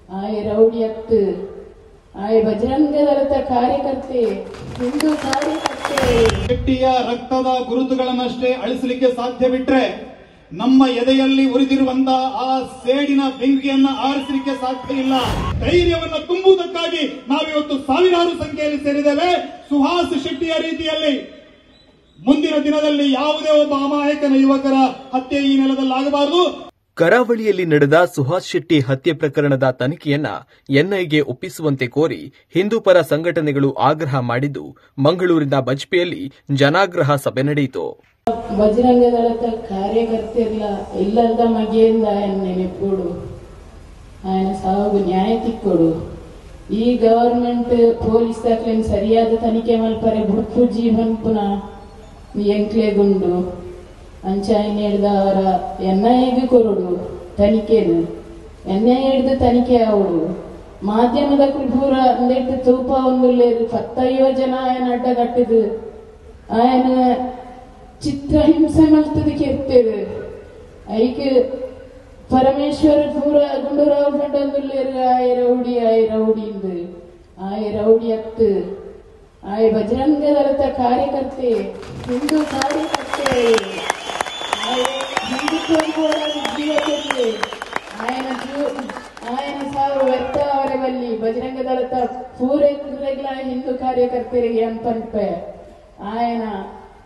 ಆಯ್ ರೌಡಿಯತ್ತು ಆಯ್ ಬಜರಂಗ ದಳದ ಕಾರ್ಯಕರ್ತೆ ಹಿಂದೂ ಕಾರ್ಯಕರ್ತೆ ಶೆಟ್ಟಿಯ ರಕ್ತದ ಗುರುತುಗಳನ್ನಷ್ಟೇ ಅಳಿಸಲಿಕ್ಕೆ ಸಾಧ್ಯ ಬಿಟ್ರೆ ನಮ್ಮ ಎದೆಯಲ್ಲಿ ಉರಿದಿರುವಂತಹ ಆ ಸೇಡಿನ ಬೆಂಕಿಯನ್ನ ಆರಿಸಲಿಕ್ಕೆ ಸಾಧ್ಯ ಇಲ್ಲ. ಧೈರ್ಯವನ್ನು ತುಂಬುವುದಕ್ಕಾಗಿ ನಾವಿವತ್ತು ಸಾವಿರಾರು ಸಂಖ್ಯೆಯಲ್ಲಿ ಸೇರಿದ್ದೇವೆ. ಸುಹಾಸ್ ಶೆಟ್ಟಿಯ ರೀತಿಯಲ್ಲಿ ಮುಂದಿನ ದಿನದಲ್ಲಿ ಯಾವುದೇ ಒಬ್ಬ ಅಮಾಯಕನ ಯುವಕರ ಹತ್ಯೆ ಈ ನೆಲದಲ್ಲಿ ಆಗಬಾರದು. ಕರಾವಳಿಯಲ್ಲಿ ನಡೆದ ಸುಹಾಸ್ ಶೆಟ್ಟಿ ಹತ್ಯೆ ಪ್ರಕರಣದ ತನಿಖೆಯನ್ನ ಎನ್ಐಗೆ ಒಪ್ಪಿಸುವಂತೆ ಕೋರಿ ಹಿಂದೂಪರ ಸಂಘಟನೆಗಳು ಆಗ್ರಹ ಮಾಡಿದ್ದು, ಮಂಗಳೂರಿನ ಬಜ್ಪೆಯಲ್ಲಿ ಜನಾಗ್ರಹ ಸಭೆ ನಡೆಯಿತು. ಬಜರಂಗ ದಳದ ಕಾರ್ಯಕರ್ತೆಲ್ಲ ಇಲ್ಲದ ಮಗೆಯಿಂದ ఆయన ನೆನಪೋಡು, ఆయన ಸಾವು ನ್ಯಾಯ ತಿಕ್ಕೊಡು. ಈ ಗವರ್ಮೆಂಟ್ ಪೊಲೀಸ್ ದಾಖಲೆ ಸರಿಯಾದ ತನಿಖೆ ಮಲ್ಪರೆ ಬುಟ್ಟು ಜೀವನ್ ಪುನಃ ಎಂಕ್ಲೆಗುಂಡು ಅಂಚಾಯಿನ ಹಿಡ್ದ ಅವರ ಎನ್ಐಗೆ ಕೊರಡು ತನಿಖೆನು ಎನ್ಐ ಹಿಡ್ದು ತನಿಖೆ ಆವಡು. ಮಾಧ್ಯಮದ ಪೂರ ಅಂದಿಟ್ಟು ತೂಪ ಒಂದು ಲೇರು 10 ಜನ ఆయన ಅಡ್ಡಗಟ್ಟಿದ್ದು ఆయన ಚಿತ್ರಹಿಂಸೆ ಮಲ್ತದಕ್ಕೆ ಇರ್ತೇವೆ. ಐಕೆ ಪರಮೇಶ್ವರ ಪೂರ ಗುಂಡೂರಾವ್ ಬಂಡೊಂದುಲ್ಲೇರು ಆಯ್ ರೌಡಿ ಇಂದು ಆಯ್ ರೌಡಿ ಅತ್ತು ಆಯ್ ಬಜರಂಗ ದಳದ ಕಾರ್ಯಕರ್ತೆ ಹಿಂದೂ ಕಾರ್ಯಕರ್ತೆ ಹಿಂದುತ್ವ ಜೀವ ಕೊಟ್ಟೆ ఆయన ಸಾವು ವ್ಯರ್ಥ ಅವರವಲ್ಲಿ ಬಜರಂಗ ದಳದ ಪೂರೈಕೆಗಳ ಹಿಂದೂ ಕಾರ್ಯಕರ್ತರಿಗೆ ಅನ್ಪನ್ಪೆ ఆయన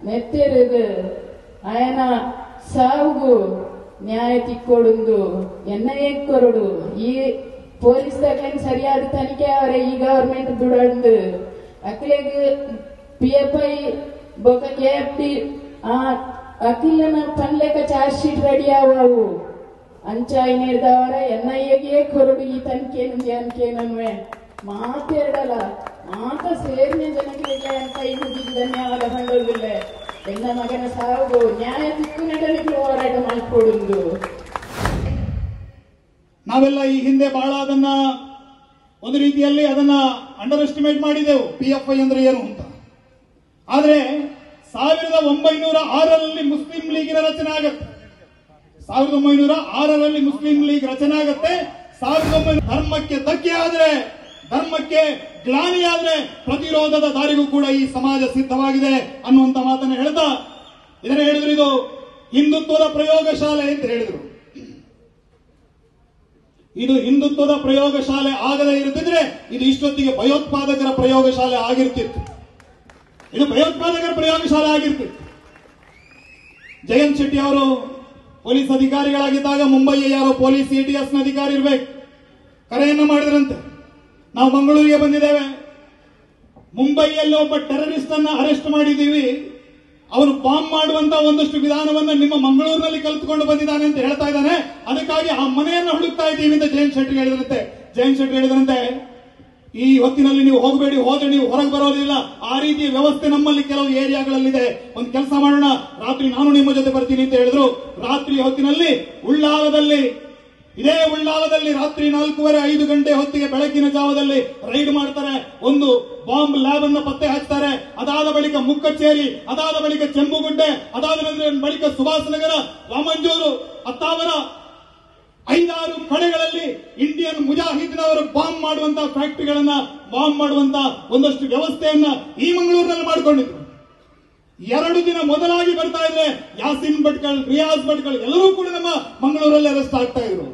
ನೆತ್ತೆರದು ఆయన ಸಾವುಗೂ ನ್ಯಾಯ ತಿಕ್ಕೊಡುಂದು ಎನ್ಐ ಕೊರಡು. ಈ ಪೊಲೀಸ್ ದಾಖಲೆ ಸರಿಯಾದ ತನಿಖೆ ಅವರೇ ಈ ಗವರ್ಮೆಂಟ್ ಬಿಡಂದು ಅಕ್ಲೆಗ್ PFI ಬೊಕ KFT ಅಖಿಲನ ಪನ್ಲೆಕ ಚಾರ್ಜ್ ಶೀಟ್ ರೆಡಿ ಆವು ಅಂಚಾಯಿ ನೀಡಿದವರ ಎನ್ಐಗೆ ಕೊರಡು ಈ ತನಿಖೆ ಮಾತೆರಡಲ್ಲ ಮಾತ ಸೇರಿನ ಜನಕ್ಕೆ ಕೈ ಮುಗಿದು ಧನ್ಯವಾದ ಹೊಂದೋದಿಲ್ಲ. ಹೆಣ್ಣ ಮಗನ ಸಾವು ನ್ಯಾಯ ತಿಕ್ಕು ನೆಡಲಿಕ್ಕೆ ಹೋರಾಟ ಮಾಡಿಕೊಡುವುದು. ನಾವೆಲ್ಲ ಈ ಹಿಂದೆ ಬಹಳ ಅದನ್ನ ಒಂದು ರೀತಿಯಲ್ಲಿ ಅದನ್ನ ಅಂಡರ್ ಎಸ್ಟಿಮೇಟ್ ಮಾಡಿದೆವು, PFI ಅಂದ್ರೆ ಏನು ಅಂತ. ಆದ್ರೆ 1906ರಲ್ಲಿ ಮುಸ್ಲಿಂ ಲೀಗಿನ ರಚನೆ ಆಗತ್ತೆ. 1906ರಲ್ಲಿ ಮುಸ್ಲಿಂ ಲೀಗ್ ರಚನೆ ಆಗತ್ತೆ. 1900 ಧರ್ಮಕ್ಕೆ ಧಕ್ಕೆ ಆದ್ರೆ, ಧರ್ಮಕ್ಕೆ ಗ್ಲಾನಿಯಾದ್ರೆ ಪ್ರತಿರೋಧದ ದಾರಿಗೂ ಕೂಡ ಈ ಸಮಾಜ ಸಿದ್ಧವಾಗಿದೆ ಅನ್ನುವಂತ ಮಾತನ್ನು ಹೇಳ್ತಾ ಇದನ್ನ ಹೇಳಿದ್ರು. ಇದು ಹಿಂದುತ್ವದ ಪ್ರಯೋಗಶಾಲೆ ಅಂತ ಹೇಳಿದ್ರು. ಇದು ಹಿಂದುತ್ವದ ಪ್ರಯೋಗಶಾಲೆ ಆಗದೇ ಇರುತ್ತಿದ್ರೆ ಇದು ಇಷ್ಟೊತ್ತಿಗೆ ಭಯೋತ್ಪಾದಕರ ಪ್ರಯೋಗಶಾಲೆ ಆಗಿರ್ತಿತ್ತು. ಇದು ಭಯೋತ್ಪಾದಕರ ಪ್ರಯೋಗಶಾಲೆ ಆಗಿರ್ತಿತ್ತು. ಜಯಂತ್ ಶೆಟ್ಟಿ ಅವರು ಪೊಲೀಸ್ ಅಧಿಕಾರಿಗಳಾಗಿದ್ದಾಗ ಮುಂಬಯಿಯ ಯಾರೋ ಪೊಲೀಸ್ ATS ನ ಅಧಿಕಾರಿ ಇರ್ಬೇಕು, ಕರೆಯನ್ನು ಮಾಡಿದ್ರಂತೆ. ನಾವು ಮಂಗಳೂರಿಗೆ ಬಂದಿದ್ದೇವೆ, ಮುಂಬೈಯಲ್ಲಿ ಒಬ್ಬ ಟೆರರಿಸ್ಟ್ ಅನ್ನ ಅರೆಸ್ಟ್ ಮಾಡಿದ್ದೀವಿ, ಅವನು ಬಾಂಬ್ ಮಾಡುವಂತ ಒಂದಷ್ಟು ವಿಧಾನವನ್ನ ನಿಮ್ಮ ಮಂಗಳೂರಿನಲ್ಲಿ ಕಲಿತುಕೊಂಡು ಬಂದಿದ್ದಾನೆ ಅಂತ ಹೇಳ್ತಾ ಇದ್ದಾನೆ. ಅದಕ್ಕಾಗಿ ಆ ಮನೆಯನ್ನು ಹುಡುಕ್ತಾ ಇದ್ದೀವಿ ಅಂತ ಜಯಂತ್ ಶೆಟ್ಟಿ ಹೇಳಿದ್ರಂತೆ. ಈ ಹೊತ್ತಿನಲ್ಲಿ ನೀವು ಹೋಗಬೇಡಿ, ಹೋದ್ರೆ ನೀವು ಹೊರಗೆ ಬರೋದಿಲ್ಲ, ಆ ರೀತಿಯ ವ್ಯವಸ್ಥೆ ನಮ್ಮಲ್ಲಿ ಕೆಲವು ಏರಿಯಾಗಳಲ್ಲಿದೆ, ಒಂದು ಕೆಲಸ ಮಾಡೋಣ, ರಾತ್ರಿ ನಾನು ನಿಮ್ಮ ಜೊತೆ ಬರ್ತೀನಿ ಅಂತ ಹೇಳಿದ್ರು. ರಾತ್ರಿ ಹೊತ್ತಿನಲ್ಲಿ ಇದೇ ಉಳ್ಳಾಲದಲ್ಲಿ ರಾತ್ರಿ 4:30-5 ಗಂಟೆ ಹೊತ್ತಿಗೆ ಬೆಳಕಿನ ಜಾವದಲ್ಲಿ ರೈಡ್ ಮಾಡ್ತಾರೆ. ಒಂದು ಬಾಂಬ್ ಲ್ಯಾಬ್ ಅನ್ನ ಪತ್ತೆ ಹಚ್ತಾರೆ. ಅದಾದ ಬಳಿಕ ಮುಕ್ಕಚ್ಚೇರಿ, ಅದಾದ ಬಳಿಕ ಚೆಂಬುಗುಡ್ಡೆ, ಅದಾದ ಬಳಿಕ ಸುಭಾಸ್ ನಗರ, ವಾಮಂಜೂರು, ಅತ್ತಾವರ 5-6 ಕಡೆಗಳಲ್ಲಿ ಇಂಡಿಯನ್ ಮುಜಾಹಿದ್ನವರು ಬಾಂಬ್ ಮಾಡುವಂತಹ ಫ್ಯಾಕ್ಟರಿಗಳನ್ನ ಬಾಂಬ್ ಮಾಡುವಂತ ಒಂದಷ್ಟು ವ್ಯವಸ್ಥೆಯನ್ನ ಈ ಮಂಗಳೂರಿನಲ್ಲಿ ಮಾಡಿಕೊಂಡಿದ್ರು. 2 ದಿನ ಮೊದಲಾಗಿ ಬರ್ತಾ ಇದ್ರೆ ಯಾಸಿನ್ ಭಟ್ಕಳ್, ರಿಯಾಜ್ ಭಟ್ಕಳ್ ಎಲ್ಲರೂ ಕೂಡ ನಮ್ಮ ಮಂಗಳೂರಲ್ಲಿ ಅರೆಸ್ಟ್ ಆಗ್ತಾ ಇದ್ರು.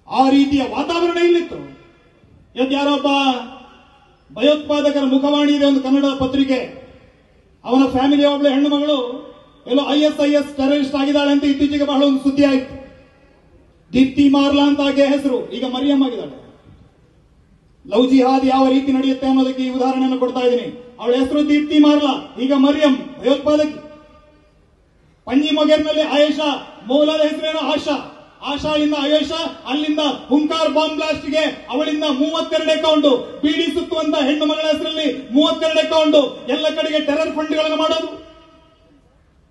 ಆ ರೀತಿಯ ವಾತಾವರಣ ಇಲ್ಲಿತ್ತು. ಯಾರೊಬ್ಬ ಭಯೋತ್ಪಾದಕರ ಮುಖವಾಣಿ ಇದೆ, ಒಂದು ಕನ್ನಡ ಪತ್ರಿಕೆ, ಅವನ ಫ್ಯಾಮಿಲಿಯ ಒಬ್ಬಳೆ ಹೆಣ್ಣು ಮಗಳು ಎಲ್ಲೋ ISIS ಟೆರರಿಸ್ಟ್ ಆಗಿದ್ದಾಳೆ ಅಂತ ಇತ್ತೀಚೆಗೆ ಬಹಳ ಒಂದು ಸುದ್ದಿ ಆಯ್ತು. ದೀಪ್ತಿ ಮಾರ್ಲಾ ಅಂತ ಆಕೆ ಹೆಸರು, ಈಗ ಮರಿಯಂ ಆಗಿದ್ದಾಳೆ. ಲವ್ ಜಿಹಾದ್ ಯಾವ ರೀತಿ ನಡೆಯುತ್ತೆ ಅನ್ನೋದಕ್ಕೆ ಈ ಉದಾಹರಣೆಯನ್ನು ಕೊಡ್ತಾ ಇದ್ದೀನಿ. ಅವಳ ಹೆಸರು ದೀಪ್ತಿ ಮಾರ್ಲಾ, ಈಗ ಮರಿಯಂ, ಭಯೋತ್ಪಾದಕಿ. ಪಂಜಿ ಮೊಗೇರ್ನಲ್ಲಿ ಆಯೇಷಾ, ಮೌಲಾದ ಹೆಸರೇನೋ ಆಶಾಳಿಂದ ಆಯೇಷಾ, ಅಲ್ಲಿಂದ ಹುಂಕಾರ್ ಬಾಂಬ್ ಬ್ಲಾಸ್ಟ್ಗೆ ಅವಳಿಂದ 32 ಅಕೌಂಟ್, ಬೀಡಿ ಸುತ್ತುವಂತ ಹೆಣ್ಣು ಮಗಳ ಹೆಸರಲ್ಲಿ 32 ಅಕೌಂಟ್, ಎಲ್ಲ ಕಡೆಗೆ ಟೆರರ್ ಫಂಡ್ಗಳನ್ನು ಮಾಡೋದು.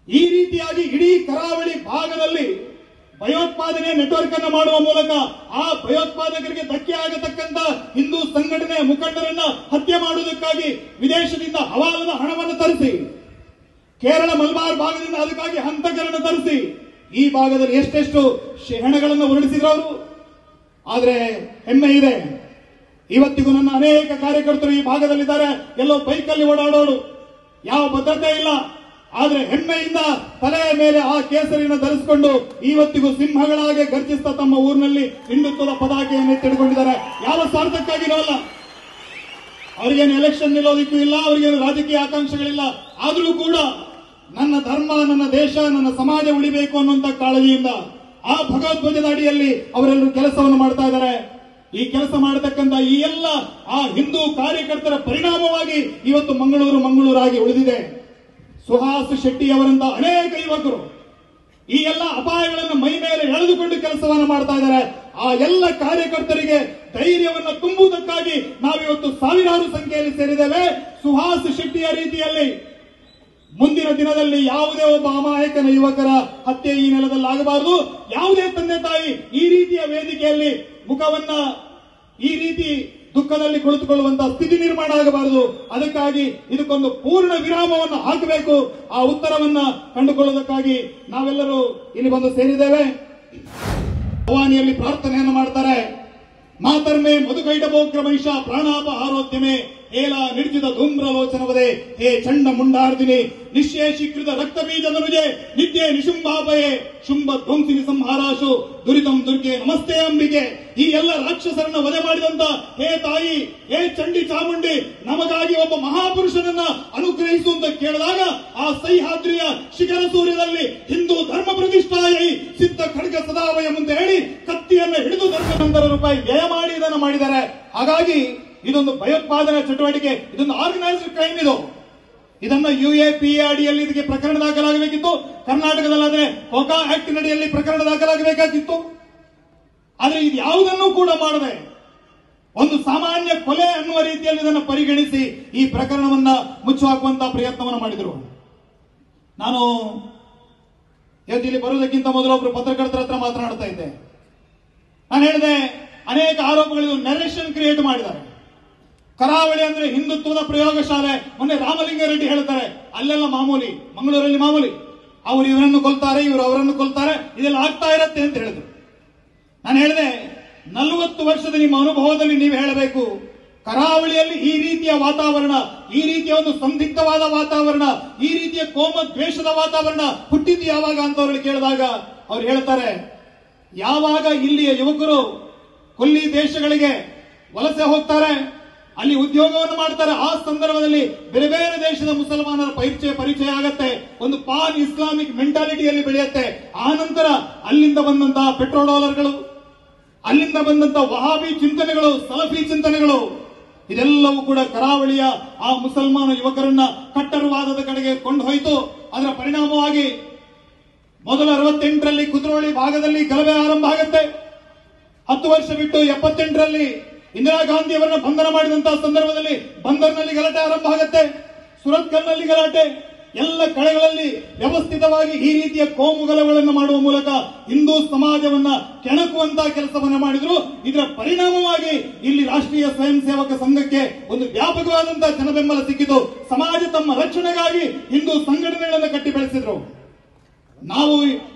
ಈ ರೀತಿಯಾಗಿ ಇಡೀ ಕರಾವಳಿ ಭಾಗದಲ್ಲಿ ಭಯೋತ್ಪಾದನೆ ನೆಟ್ವರ್ಕ್ ಅನ್ನು ಮಾಡುವ ಮೂಲಕ ಆ ಭಯೋತ್ಪಾದಕರಿಗೆ ಧಕ್ಕೆ ಆಗತಕ್ಕಂತ ಹಿಂದೂ ಸಂಘಟನೆಯ ಮುಖಂಡರನ್ನ ಹತ್ಯೆ ಮಾಡುವುದಕ್ಕಾಗಿ ವಿದೇಶದಿಂದ ಹವಾಲದ ಹಣವನ್ನು ತರಿಸಿ, ಕೇರಳ ಮಲಬಾರ್ ಭಾಗದಿಂದ ಅದಕ್ಕಾಗಿ ಹಂತಕರನ್ನು ತರಿಸಿ ಈ ಭಾಗದಲ್ಲಿ ಎಷ್ಟೆಷ್ಟು ಹೆಣಗಳನ್ನು ಉರುಳಿಸಿದ್ರು ಅವರು. ಆದ್ರೆ ಹೆಮ್ಮೆ ಇದೆ. ಇವತ್ತಿಗೂ ನನ್ನ ಅನೇಕ ಕಾರ್ಯಕರ್ತರು ಈ ಭಾಗದಲ್ಲಿದ್ದಾರೆ. ಎಲ್ಲೋ ಬೈಕಲ್ಲಿ ಓಡಾಡೋರು, ಯಾವ ಭದ್ರತೆ ಇಲ್ಲ. ಆದ್ರೆ ಹೆಮ್ಮೆಯಿಂದ ತಲೆಯ ಮೇಲೆ ಆ ಕೇಸರಿಯನ್ನು ಧರಿಸಿಕೊಂಡು ಇವತ್ತಿಗೂ ಸಿಂಹಗಳಾಗೆ ಗರ್ಜಿಸ್ತಾ ತಮ್ಮ ಊರಿನಲ್ಲಿ ಹಿಂದುತ್ವದ ಪತಾಕೆಯನ್ನು ಎತ್ತಿಡ್ಕೊಂಡಿದ್ದಾರೆ. ಯಾವ ಸ್ವಾರ್ಥಕ್ಕಾಗಿರೋಲ್ಲ. ಅವರಿಗೇನು ಎಲೆಕ್ಷನ್ ನಿಲ್ಲೋದಿಕ್ಕೂ ಇಲ್ಲ, ಅವರಿಗೇನು ರಾಜಕೀಯ ಆಕಾಂಕ್ಷೆಗಳಿಲ್ಲ. ಆದರೂ ಕೂಡ ನನ್ನ ಧರ್ಮ, ನನ್ನ ದೇಶ, ನನ್ನ ಸಮಾಜ ಉಳಿಬೇಕು ಅನ್ನುವಂತ ಕಾಳಜಿಯಿಂದ ಆ ಭಗವದ್ಧ್ವಜದ ಅಡಿಯಲ್ಲಿ ಅವರೆಲ್ಲರೂ ಕೆಲಸವನ್ನು ಮಾಡ್ತಾ ಇದ್ದಾರೆ. ಈ ಕೆಲಸ ಮಾಡತಕ್ಕಂತ ಈ ಎಲ್ಲ ಆ ಹಿಂದೂ ಕಾರ್ಯಕರ್ತರ ಪರಿಣಾಮವಾಗಿ ಇವತ್ತು ಮಂಗಳೂರಾಗಿ ಉಳಿದಿದೆ. ಸುಹಾಸ್ ಶೆಟ್ಟಿ ಅವರಂತ ಅನೇಕ ಯುವಕರು ಈ ಎಲ್ಲ ಅಪಾಯಗಳನ್ನು ಮೈ ಮೇಲೆ ಎಳೆದುಕೊಂಡು ಕೆಲಸವನ್ನು ಮಾಡ್ತಾ ಇದ್ದಾರೆ. ಆ ಎಲ್ಲ ಕಾರ್ಯಕರ್ತರಿಗೆ ಧೈರ್ಯವನ್ನು ತುಂಬುವುದಕ್ಕಾಗಿ ನಾವಿವತ್ತು ಸಾವಿರಾರು ಸಂಖ್ಯೆಯಲ್ಲಿ ಸೇರಿದ್ದೇವೆ. ಸುಹಾಸ್ ಶೆಟ್ಟಿಯ ರೀತಿಯಲ್ಲಿ ಮುಂದಿನ ದಿನದಲ್ಲಿ ಯಾವುದೇ ಒಬ್ಬ ಅಮಾಯಕನ ಯುವಕರ ಹತ್ಯೆ ಈ ನೆಲದಲ್ಲಿ ಆಗಬಾರದು. ಯಾವುದೇ ತಂದೆ ತಾಯಿ ಈ ರೀತಿಯ ವೇದಿಕೆಯಲ್ಲಿ ಮುಖವನ್ನ ಈ ರೀತಿ ದುಃಖದಲ್ಲಿ ಕುಳಿತುಕೊಳ್ಳುವಂತಹ ಸ್ಥಿತಿ ನಿರ್ಮಾಣ ಆಗಬಾರದು. ಅದಕ್ಕಾಗಿ ಇದಕ್ಕೊಂದು ಪೂರ್ಣ ವಿರಾಮವನ್ನು ಹಾಕಬೇಕು. ಆ ಉತ್ತರವನ್ನ ಕಂಡುಕೊಳ್ಳುವುದಕ್ಕಾಗಿ ನಾವೆಲ್ಲರೂ ಇಲ್ಲಿ ಬಂದು ಸೇರಿದ್ದೇವೆ. ಭವಾನಿಯಲ್ಲಿ ಪ್ರಾರ್ಥನೆಯನ್ನು ಮಾಡ್ತಾರೆ. ಮಾತರ್ಮೆ ಮಧುಕೈಟಭೋಕ್ರಮೈಷ ಪ್ರಾಣಾಪಹಾರೋದ್ಯಮೆ ಏಲ ನಿರ್ಜಿತ ಧೂಮ್ರಲೋಚನವದೆ ಹೇ ಚಂಡ ಮುಂಡಾರ್ದಿನಿ ನಿಶ್ಶೇಷೀಕೃತ ರಕ್ತ ಬೀಜದನುಜೆ ನಿತ್ಯೆ ನಿಶುಂಭಾಪಯೆ ಶುಂಭ ಧ್ವಂಸಿನಿ ಸಂಹಾರಾಶು ದುರಿತಂ ದುರ್ಗೆ ನಮಸ್ತೆ ಅಂಬಿಕೆ. ಈ ಎಲ್ಲ ರಾಕ್ಷಸರನ್ನ ವಧೆ ಮಾಡಿದಂತ ಹೇ ತಾಯಿ, ಹೇ ಚಂಡಿ ಚಾಮುಂಡಿ, ನಮಗಾಗಿ ಒಬ್ಬ ಮಹಾಪುರುಷನನ್ನ ಅನುಗ್ರಹಿಸು ಅಂತ ಕೇಳಿದಾಗ ಆ ಸಹ್ಯಾದ್ರಿಯ ಶಿಖರ ಸೂರ್ಯದಲ್ಲಿ ಹಿಂದೂ ಧರ್ಮ ಪ್ರತಿಷ್ಠಾಯೈ ಸಿದ್ಧ ಖಡ್ಗ ಸದಾವಯ ಮುಂದೆ ಹೇಳಿ ಕತ್ತಿಯನ್ನ ಹಿಡಿದು ₹1,000 ವ್ಯಯ ಮಾಡಿ ಇದನ್ನು ಮಾಡಿದ್ದಾರೆ. ಹಾಗಾಗಿ ಇದೊಂದು ಭಯೋತ್ಪಾದನಾ ಚಟುವಟಿಕೆ, ಇದೊಂದು ಆರ್ಗನೈಸ್ಡ್ ಕ್ರೈಮ್. ಇದನ್ನ UAPA ಅಡಿಯಲ್ಲಿ ಇದಕ್ಕೆ ಪ್ರಕರಣ ದಾಖಲಾಗಬೇಕಿತ್ತು. ಕರ್ನಾಟಕದಲ್ಲಾದ್ರೆ ಕೋಕಾ ಆಕ್ಟ್ ಅಡಿಯಲ್ಲಿ ಪ್ರಕರಣ ದಾಖಲಾಗಬೇಕಾಗಿತ್ತು. ಆದ್ರೆ ಇದು ಯಾವುದನ್ನೂ ಕೂಡ ಮಾಡದೆ ಒಂದು ಸಾಮಾನ್ಯ ಕೊಲೆ ಅನ್ನುವ ರೀತಿಯಲ್ಲಿ ಇದನ್ನು ಪರಿಗಣಿಸಿ ಈ ಪ್ರಕರಣವನ್ನ ಮುಚ್ಚುಹಾಕುವಂತಹ ಪ್ರಯತ್ನವನ್ನು ಮಾಡಿದರು. ನಾನು ಇಲ್ಲಿ ಬರುವುದಕ್ಕಿಂತ ಮೊದಲು ಒಬ್ಬರು ಪತ್ರಕರ್ತರ ಹತ್ರ ಮಾತನಾಡ್ತಾ ಇದ್ದೆ. ನಾನು ಹೇಳಿದೆ, ಅನೇಕ ಆರೋಪಗಳಿಗೂ ನರೇಷನ್ ಕ್ರಿಯೇಟ್ ಮಾಡಿದ್ದಾರೆ. ಕರಾವಳಿ ಅಂದ್ರೆ ಹಿಂದುತ್ವದ ಪ್ರಯೋಗಶಾಲೆ. ಮೊನ್ನೆ ರಾಮಲಿಂಗಾರೆಡ್ಡಿ ಹೇಳ್ತಾರೆ, ಅಲ್ಲೆಲ್ಲ ಮಾಮೂಲಿ, ಮಂಗಳೂರಲ್ಲಿ ಮಾಮೂಲಿ, ಅವರು ಇವರನ್ನು ಕೊಲ್ತಾರೆ, ಇವರು ಅವರನ್ನು ಕೊಲ್ತಾರೆ, ಇದೆಲ್ಲ ಆಗ್ತಾ ಇರತ್ತೆ ಅಂತ ಹೇಳಿದ್ರು. ನಾನು ಹೇಳಿದೆ, 40 ವರ್ಷದ ನಿಮ್ಮ ಅನುಭವದಲ್ಲಿ ನೀವು ಹೇಳಬೇಕು, ಕರಾವಳಿಯಲ್ಲಿ ಈ ರೀತಿಯ ವಾತಾವರಣ, ಈ ರೀತಿಯ ಒಂದು ಸಂದಿಗ್ಧವಾದ ವಾತಾವರಣ, ಈ ರೀತಿಯ ಕೋಮ ದ್ವೇಷದ ವಾತಾವರಣ ಹುಟ್ಟಿದ್ದು ಯಾವಾಗ ಅಂತ ಅವ್ರಲ್ಲಿ ಕೇಳಿದಾಗ ಅವ್ರು ಹೇಳ್ತಾರೆ, ಯಾವಾಗ ಇಲ್ಲಿಯ ಯುವಕರು ಕೊಲ್ಲಿ ದೇಶಗಳಿಗೆ ವಲಸೆ ಹೋಗ್ತಾರೆ, ಅಲ್ಲಿ ಉದ್ಯೋಗವನ್ನು ಮಾಡ್ತಾರೆ, ಆ ಸಂದರ್ಭದಲ್ಲಿ ಬೇರೆ ಬೇರೆ ದೇಶದ ಮುಸಲ್ಮಾನರ ಪರಿಚಯ ಆಗತ್ತೆ, ಒಂದು ಪಾನ್ ಇಸ್ಲಾಮಿಕ್ ಮೆಂಟಾಲಿಟಿಯಲ್ಲಿ ಬೆಳೆಯುತ್ತೆ. ಆ ನಂತರ ಅಲ್ಲಿಂದ ಬಂದಂತಹ ಪೆಟ್ರೋ ಡಾಲರ್ಗಳು, ಅಲ್ಲಿಂದ ಬಂದಂತಹ ವಹಾಬಿ ಚಿಂತನೆಗಳು, ಸಲಫಿ ಚಿಂತನೆಗಳು, ಇದೆಲ್ಲವೂ ಕೂಡ ಕರಾವಳಿಯ ಆ ಮುಸಲ್ಮಾನ ಯುವಕರನ್ನ ಕಟ್ಟರವಾದದ ಕಡೆಗೆ ಕೊಂಡು ಹೋಯಿತು. ಅದರ ಪರಿಣಾಮವಾಗಿ ಮೊದಲು 68ರಲ್ಲಿ ಕುದ್ರೋಳಿ ಭಾಗದಲ್ಲಿ ಗಲಭೆ ಆರಂಭ ಆಗುತ್ತೆ. 10 ವರ್ಷ ಬಿಟ್ಟು 78ರಲ್ಲಿ ಇಂದಿರಾ ಗಾಂಧಿ ಅವರನ್ನ ಬಂಧನ ಮಾಡಿದಂತಹ ಸಂದರ್ಭದಲ್ಲಿ ಬಂದರ್ನಲ್ಲಿ ಗಲಾಟೆ ಆರಂಭ ಆಗುತ್ತೆ, ಸುರತ್ಕಲ್ನಲ್ಲಿ ಗಲಾಟೆ. ಎಲ್ಲ ಕಡೆಗಳಲ್ಲಿ ವ್ಯವಸ್ಥಿತವಾಗಿ ಈ ರೀತಿಯ ಕೋಮು ಗಲಭೆಗಳನ್ನು ಮಾಡುವ ಮೂಲಕ ಹಿಂದೂ ಸಮಾಜವನ್ನ ಕೆಣಕುವಂತಹ ಕೆಲಸವನ್ನ ಮಾಡಿದ್ರು. ಇದರ ಪರಿಣಾಮವಾಗಿ ಇಲ್ಲಿ ರಾಷ್ಟ್ರೀಯ ಸ್ವಯಂ ಸೇವಕ ಸಂಘಕ್ಕೆ ಒಂದು ವ್ಯಾಪಕವಾದಂತಹ ಜನಬೆಂಬಲ ಸಿಕ್ಕಿತು. ಸಮಾಜ ತಮ್ಮ ರಕ್ಷಣೆಗಾಗಿ ಹಿಂದೂ ಸಂಘಟನೆಗಳನ್ನು ಕಟ್ಟಿ ಬೆಳೆಸಿದ್ರು. ನಾವು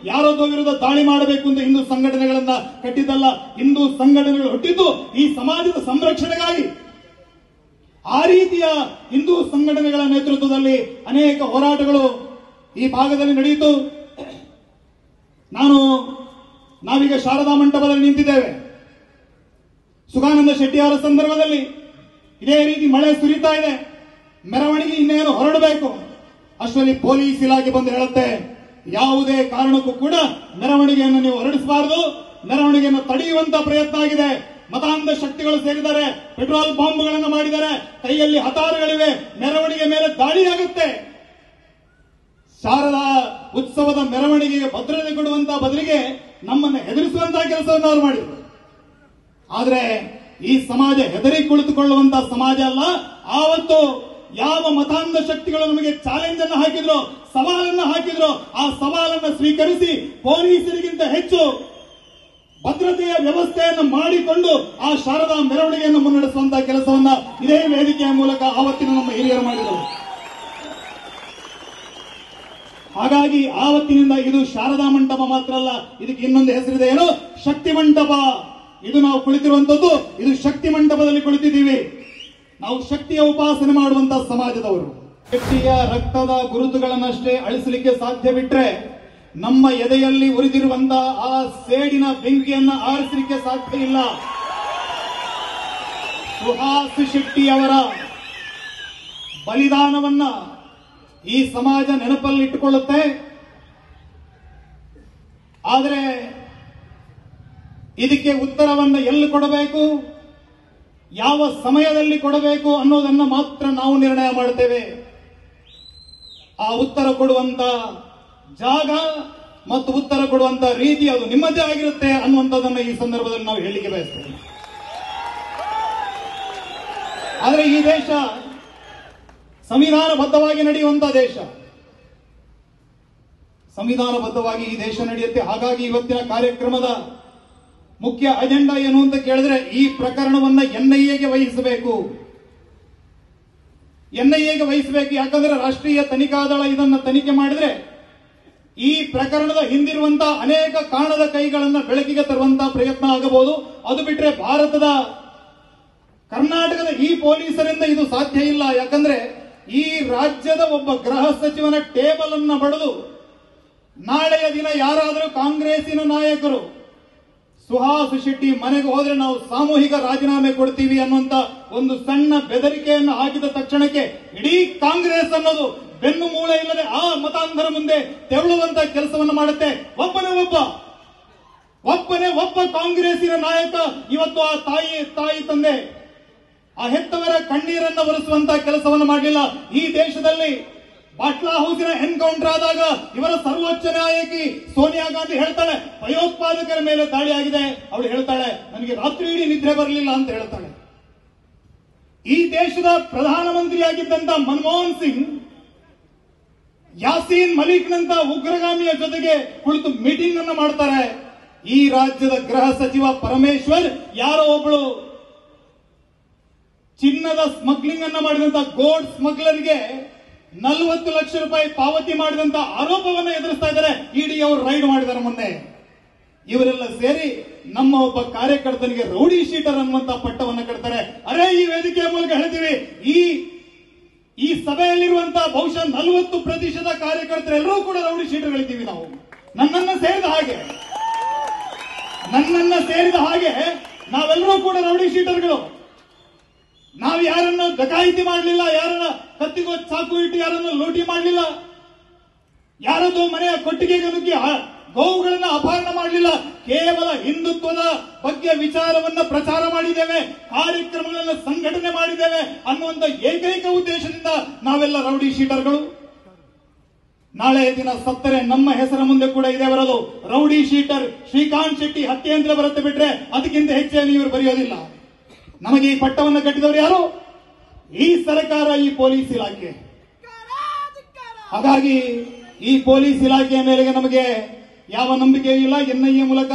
ಯಾರೊಬ್ಬ ವಿರುದ್ಧ ದಾಳಿ ಮಾಡಬೇಕು ಅಂತ ಹಿಂದೂ ಸಂಘಟನೆಗಳನ್ನ ಕಟ್ಟಿದ್ದಲ್ಲ, ಹಿಂದೂ ಸಂಘಟನೆಗಳು ಹುಟ್ಟಿದ್ದು ಈ ಸಮಾಜದ ಸಂರಕ್ಷಣೆಗಾಗಿ. ಆ ರೀತಿಯ ಹಿಂದೂ ಸಂಘಟನೆಗಳ ನೇತೃತ್ವದಲ್ಲಿ ಅನೇಕ ಹೋರಾಟಗಳು ಈ ಭಾಗದಲ್ಲಿ ನಡೆಯಿತು. ನಾವೀಗ ಶಾರದಾ ಮಂಟಪದಲ್ಲಿ ನಿಂತಿದ್ದೇವೆ. ಸುಖಾನಂದ ಶೆಟ್ಟಿ ಅವರ ಸಂದರ್ಭದಲ್ಲಿ ಇದೇ ರೀತಿ ಮಳೆ ಸುರಿತಾ ಇದೆ, ಮೆರವಣಿಗೆ ಇನ್ನೇನು ಹೊರಡಬೇಕು. ಅಷ್ಟರಲ್ಲಿ ಪೊಲೀಸ್ ಇಲಾಖೆ ಬಂದು ಹೇಳುತ್ತೆ, ಯಾವುದೇ ಕಾರಣಕ್ಕೂ ಕೂಡ ಮೆರವಣಿಗೆಯನ್ನು ನೀವು ಹೊರಡಿಸಬಾರದು, ಮೆರವಣಿಗೆಯನ್ನು ತಡೆಯುವಂತ ಪ್ರಯತ್ನ ಆಗಿದೆ. ಮತಾಂಧ ಶಕ್ತಿಗಳು ಸೇರಿದ್ದಾರೆ, ಪೆಟ್ರೋಲ್ ಬಾಂಬ್ಗಳನ್ನು ಮಾಡಿದ್ದಾರೆ, ಕೈಯಲ್ಲಿ ಹತಾರಗಳಿವೆ, ಮೆರವಣಿಗೆ ಮೇಲೆ ದಾಳಿಯಾಗುತ್ತೆ. ಶಾರದಾ ಉತ್ಸವದ ಮೆರವಣಿಗೆಗೆ ಭದ್ರತೆ ಕೊಡುವಂತಹ ಬದಲಿಗೆ ನಮ್ಮನ್ನು ಹೆದರಿಸುವಂತಹ ಕೆಲಸವನ್ನು ಅವರು ಮಾಡಿದರು. ಆದ್ರೆ ಈ ಸಮಾಜ ಹೆದರಿ ಕುಳಿತುಕೊಳ್ಳುವಂತಹ ಸಮಾಜ ಅಲ್ಲ. ಆವತ್ತು ಯಾವ ಮತಾಂಧ ಶಕ್ತಿಗಳು ನಮಗೆ ಚಾಲೆಂಜ್ ಅನ್ನು ಹಾಕಿದ್ರು, ಸವಾಲನ್ನು ಹಾಕಿದ್ರು, ಆ ಸವಾಲನ್ನು ಸ್ವೀಕರಿಸಿ ಪೊಲೀಸರಿಗಿಂತ ಹೆಚ್ಚು ಭದ್ರತೆಯ ವ್ಯವಸ್ಥೆಯನ್ನು ಮಾಡಿಕೊಂಡು ಆ ಶಾರದಾ ಮೆರವಣಿಗೆಯನ್ನು ಮುನ್ನಡೆಸುವಂತಹ ಕೆಲಸವನ್ನ ಇದೇ ವೇದಿಕೆಯ ಮೂಲಕ ಆವತ್ತಿನ ನಮ್ಮ ಹಿರಿಯರು ಮಾಡಿದರು. ಹಾಗಾಗಿ ಆವತ್ತಿನಿಂದ ಇದು ಶಾರದಾ ಮಂಟಪ ಮಾತ್ರ ಅಲ್ಲ, ಇದಕ್ಕೆ ಇನ್ನೊಂದು ಹೆಸರಿದೆ, ಏನು, ಶಕ್ತಿ ಮಂಟಪ. ಇದು ನಾವು ಕುಳಿತಿರುವಂತದ್ದು, ಇದು ಶಕ್ತಿ ಮಂಟಪದಲ್ಲಿ ಕುಳಿತಿದ್ದೀವಿ. ನಾವು ಶಕ್ತಿಯ ಉಪಾಸನೆ ಮಾಡುವಂತಹ ಸಮಾಜದವರು. ಶಕ್ತಿಯ ರಕ್ತದ ಗುರುತುಗಳನ್ನಷ್ಟೇ ಅಳಿಸಲಿಕ್ಕೆ ಸಾಧ್ಯ ಬಿಟ್ರೆ ನಮ್ಮ ಎದೆಯಲ್ಲಿ ಉರಿದಿರುವಂತಹ ಆ ಸೇಡಿನ ಬೆಂಕಿಯನ್ನ ಆರಿಸಲಿಕ್ಕೆ ಸಾಧ್ಯ ಇಲ್ಲ. ಸುಹಾಸ್ ಶೆಟ್ಟಿ ಅವರ ಬಲಿದಾನವನ್ನ ಈ ಸಮಾಜ ನೆನಪಲ್ಲಿಟ್ಟುಕೊಳ್ಳುತ್ತೆ. ಆದರೆ ಇದಕ್ಕೆ ಉತ್ತರವನ್ನು ಎಲ್ಲಿ ಕೊಡಬೇಕು, ಯಾವ ಸಮಯದಲ್ಲಿ ಕೊಡಬೇಕು ಅನ್ನೋದನ್ನು ಮಾತ್ರ ನಾವು ನಿರ್ಣಯ ಮಾಡ್ತೇವೆ. ಆ ಉತ್ತರ ಕೊಡುವಂತ ಜಾಗ ಮತ್ತು ಉತ್ತರ ಕೊಡುವಂತ ರೀತಿ ಅದು ನಿಮ್ಮದೇ ಆಗಿರುತ್ತೆ ಅನ್ನುವಂಥದ್ದನ್ನು ಈ ಸಂದರ್ಭದಲ್ಲಿ ನಾವು ಹೇಳಿಕೆ ಬಯಸ್ತೇವೆ. ಆದರೆ ಈ ದೇಶ ಸಂವಿಧಾನಬದ್ಧವಾಗಿ ನಡೆಯುವಂತಹ ದೇಶ, ಸಂವಿಧಾನಬದ್ಧವಾಗಿ ಈ ದೇಶ ನಡೆಯುತ್ತೆ. ಹಾಗಾಗಿ ಇವತ್ತಿನ ಕಾರ್ಯಕ್ರಮದ ಮುಖ್ಯ ಅಜೆಂಡಾ ಏನು ಅಂತ ಕೇಳಿದ್ರೆ, ಈ ಪ್ರಕರಣವನ್ನ ಎನ್ಐಎಗೆ ವಹಿಸಬೇಕು. ಎನ್ಐಎಗೆ ವಹಿಸಬೇಕು. ಯಾಕಂದ್ರೆ ರಾಷ್ಟ್ರೀಯ ತನಿಖಾ ದಳ ಇದನ್ನ ತನಿಖೆ ಮಾಡಿದ್ರೆ ಈ ಪ್ರಕರಣದ ಹಿಂದಿರುವಂತಹ ಅನೇಕ ಕಾಣದ ಕೈಗಳನ್ನ ಬೆಳಕಿಗೆ ತರುವಂತಹ ಪ್ರಯತ್ನ ಆಗಬಹುದು. ಅದು ಬಿಟ್ರೆ ಕರ್ನಾಟಕದ ಈ ಪೊಲೀಸರಿಂದ ಇದು ಸಾಧ್ಯ ಇಲ್ಲ. ಯಾಕಂದ್ರೆ ಈ ರಾಜ್ಯದ ಒಬ್ಬ ಗೃಹ ಸಚಿವನ ಟೇಬಲ್ ಅನ್ನ ಬಡಿದು ನಾಳೆಯ ದಿನ ಯಾರಾದರೂ ಕಾಂಗ್ರೆಸ್ಸಿನ ನಾಯಕರು ಸುಹಾಸ್ ಶೆಟ್ಟಿ ಮನೆಗೆ ಹೋದ್ರೆ ನಾವು ಸಾಮೂಹಿಕ ರಾಜೀನಾಮೆ ಕೊಡ್ತೀವಿ ಅನ್ನುವಂತ ಒಂದು ಸಣ್ಣ ಬೆದರಿಕೆಯನ್ನು ಹಾಕಿದ ತಕ್ಷಣಕ್ಕೆ ಇಡೀ ಕಾಂಗ್ರೆಸ್ ಅನ್ನೋದು ಬೆನ್ನು ಮೂಳೆ ಇಲ್ಲದೆ ಆ ಮತಾಂಧರ ಮುಂದೆ ತೆವಳುವಂತ ಕೆಲಸವನ್ನು ಮಾಡುತ್ತೆ. ಒಬ್ಬನೇ ಒಬ್ಬ ಕಾಂಗ್ರೆಸ್ಸಿನ ನಾಯಕ ಇವತ್ತು ಆ ತಾಯಿ ತಂದೆ ಆ ಹೆತ್ತವರ ಕಣ್ಣೀರನ್ನ ಒರೆಸುವಂತ ಕೆಲಸವನ್ನು ಮಾಡಲಿಲ್ಲ. ಈ ದೇಶದಲ್ಲಿ ಬಾಟ್ಲಾ ಹೌಸಿನ ಎನ್ಕೌಂಟರ್ ಆದಾಗ ಇವರ ಸರ್ವೋಚ್ಚ ನ್ಯಾಯಕಿ ಸೋನಿಯಾ ಗಾಂಧಿ ಹೇಳ್ತಾಳೆ, ಭಯೋತ್ಪಾದಕರ ಮೇಲೆ ದಾಳಿ ಆಗಿದೆ. ಅವಳು ಹೇಳ್ತಾಳೆ, ನನಗೆ ರಾತ್ರಿ ಇಡೀ ನಿದ್ರೆ ಬರಲಿಲ್ಲ ಅಂತ ಹೇಳ್ತಾಳೆ. ಈ ದೇಶದ ಪ್ರಧಾನಮಂತ್ರಿಯಾಗಿದ್ದಂತ ಮನಮೋಹನ್ ಸಿಂಗ್ ಯಾಸೀನ್ ಮಲಿಕ್ ನಂತ ಉಗ್ರಗಾಮಿಯ ಜೊತೆಗೆ ಕುಳಿತು ಮೀಟಿಂಗ್ ಅನ್ನು ಮಾಡ್ತಾರೆ. ಈ ರಾಜ್ಯದ ಗೃಹ ಸಚಿವ ಪರಮೇಶ್ವರ್ ಯಾರೋ ಒಬ್ಬಳು ಚಿನ್ನದ ಸ್ಮಗ್ಲಿಂಗ್ ಅನ್ನ ಮಾಡಿದಂತ ಗೋಲ್ಡ್ ಸ್ಮಗ್ಲರ್ಗೆ 40 ಲಕ್ಷ ರೂಪಾಯಿ ಪಾವತಿ ಮಾಡಿದಂತ ಆರೋಪವನ್ನು ಎದುರಿಸ್ತಾ ಇದ್ದಾರೆ. ಇಡಿ ಅವರು ರೈಡ್ ಮಾಡಿದ್ದಾರೆ ಮೊನ್ನೆ. ಇವರೆಲ್ಲ ಸೇರಿ ನಮ್ಮ ಒಬ್ಬ ಕಾರ್ಯಕರ್ತನಿಗೆ ರೌಡಿ ಶೀಟರ್ ಅನ್ನುವಂತ ಪಟ್ಟವನ್ನು ಕಟ್ತಾರೆ. ಅರೆ, ಈ ವೇದಿಕೆಯ ಮೂಲಕ ಹೇಳ್ತೀವಿ, ಈ ಸಭೆಯಲ್ಲಿರುವಂತಹ ಬಹುಶಃ 40% ಕಾರ್ಯಕರ್ತರೆಲ್ಲರೂ ಕೂಡ ರೌಡಿ ಶೀಟರ್ಗಳಿದ್ದೀವಿ ನಾವು. ನನ್ನನ್ನ ಸೇರಿದ ಹಾಗೆ ನಾವೆಲ್ಲರೂ ಕೂಡ ರೌಡಿ ಶೀಟರ್ಗಳು. ನಾವು ಯಾರನ್ನು ಡಕಾಯಿತಿ ಮಾಡಲಿಲ್ಲ, ಯಾರನ್ನ ಕತ್ತಿಗೋ ಚಾಕು ಇಟ್ಟು ಯಾರನ್ನು ಲೂಟಿ ಮಾಡಲಿಲ್ಲ, ಯಾರದ್ದು ಮನೆಯ ಕೊಟ್ಟಿಗೆಗೆ ನುಗ್ಗಿ ಗೋವುಗಳನ್ನ ಅಪಹರಣ ಮಾಡಲಿಲ್ಲ. ಕೇವಲ ಹಿಂದುತ್ವದ ಬಗ್ಗೆ ವಿಚಾರವನ್ನ ಪ್ರಚಾರ ಮಾಡಿದ್ದೇವೆ, ಕಾರ್ಯಕ್ರಮಗಳನ್ನು ಸಂಘಟನೆ ಮಾಡಿದ್ದೇವೆ ಅನ್ನುವಂತ ಏಕೈಕ ಉದ್ದೇಶದಿಂದ ನಾವೆಲ್ಲ ರೌಡಿ ಶೀಟರ್ಗಳು. ನಾಳೆ ದಿನ ಸತ್ತರೆ ನಮ್ಮ ಹೆಸರ ಮುಂದೆ ಕೂಡ ಇದೆ ಬರೋದು, ರೌಡಿ ಶೀಟರ್ ಶ್ರೀಕಾಂತ್ ಶೆಟ್ಟಿ ಹತ್ಯೆ ಅಂತ ಬರುತ್ತೆ. ಬಿಟ್ರೆ ಅದಕ್ಕಿಂತ ಹೆಚ್ಚೇನು ಇವರು ಬರೆಯೋದಿಲ್ಲ. ನಮಗೆ ಈ ಪಟ್ಟವನ್ನು ಕಟ್ಟಿದವರು ಯಾರು? ಈ ಸರ್ಕಾರ, ಈ ಪೊಲೀಸ್ ಇಲಾಖೆ. ಹಾಗಾಗಿ ಈ ಪೊಲೀಸ್ ಇಲಾಖೆಯ ಮೇಲೆ ನಮಗೆ ಯಾವ ನಂಬಿಕೆ ಇಲ್ಲ. ಎನ್ಐಎ ಮೂಲಕ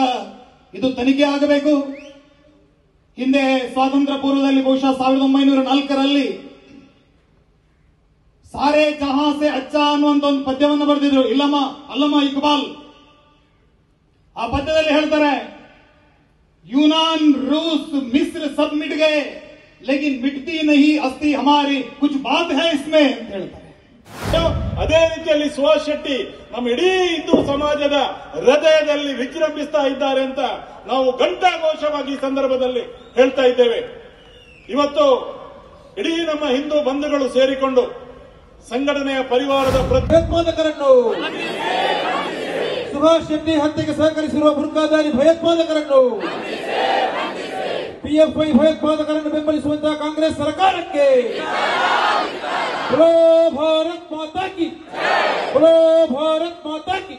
ಇದು ತನಿಖೆ ಆಗಬೇಕು. ಹಿಂದೆ ಸ್ವಾತಂತ್ರ್ಯ ಪೂರ್ವದಲ್ಲಿ ಬಹುಶಃ 1904ರಲ್ಲಿ ಸಾರೆ ಜಹಾ ಸೆ ಅಚ್ಚಾ ಅನ್ನುವಂತ ಒಂದು ಪದ್ಯವನ್ನು ಬರೆದಿದ್ರು ಅಲ್ಲಮ್ಮ ಇಕ್ಬಾಲ್. ಆ ಪದ್ಯದಲ್ಲಿ ಹೇಳ್ತಾರೆ, यूनान रूस मिस्र सब मिट गए लेकिन मिटती नहीं अस्थि हमारी कुछ बात है इसमें ಅಂತ ಹೇಳ್ತಾರೆ. ಅದೇ ರೀತಿಯಲ್ಲಿ ಸುಹಾಸ್ ಶೆಟ್ಟಿ ನಮ್ಮ ಇಡೀ ಹಿಂದೂ ಸಮಾಜದ ಹೃದಯದಲ್ಲಿ ವಿಜೃಂಭಿಸ್ತಾ ಇದ್ದಾರೆ ಅಂತ ನಾವು ಘಂಟಾಘೋಷವಾಗಿ ಈ ಸಂದರ್ಭದಲ್ಲಿ ಹೇಳ್ತಾ ಇದ್ದೇವೆ. ಇವತ್ತು ಇಡೀ ನಮ್ಮ ಹಿಂದೂ ಬಂಧುಗಳು ಸೇರಿಕೊಂಡು ಸಂಘಟನೆಯ ಪರಿವಾರದ ಭಯೋತ್ಪಾದಕರನ್ನು, ಸುಹಾಸ್ ಶೆಟ್ಟಿ ಹತ್ಯೆಗೆ ಸಹಕರಿಸಿರುವ ಬುರ್ಕಾದಾರಿ ಭಯೋತ್ಪಾದಕರನ್ನು, ಪಿಎಫ್ಐ ಭಯೋತ್ಪಾದಕರನ್ನು ಬೆಂಬಲಿಸುವಂತಹ ಕಾಂಗ್ರೆಸ್ ಸರ್ಕಾರಕ್ಕೆ बोलो भारत माता की, बोलो भारत माता की।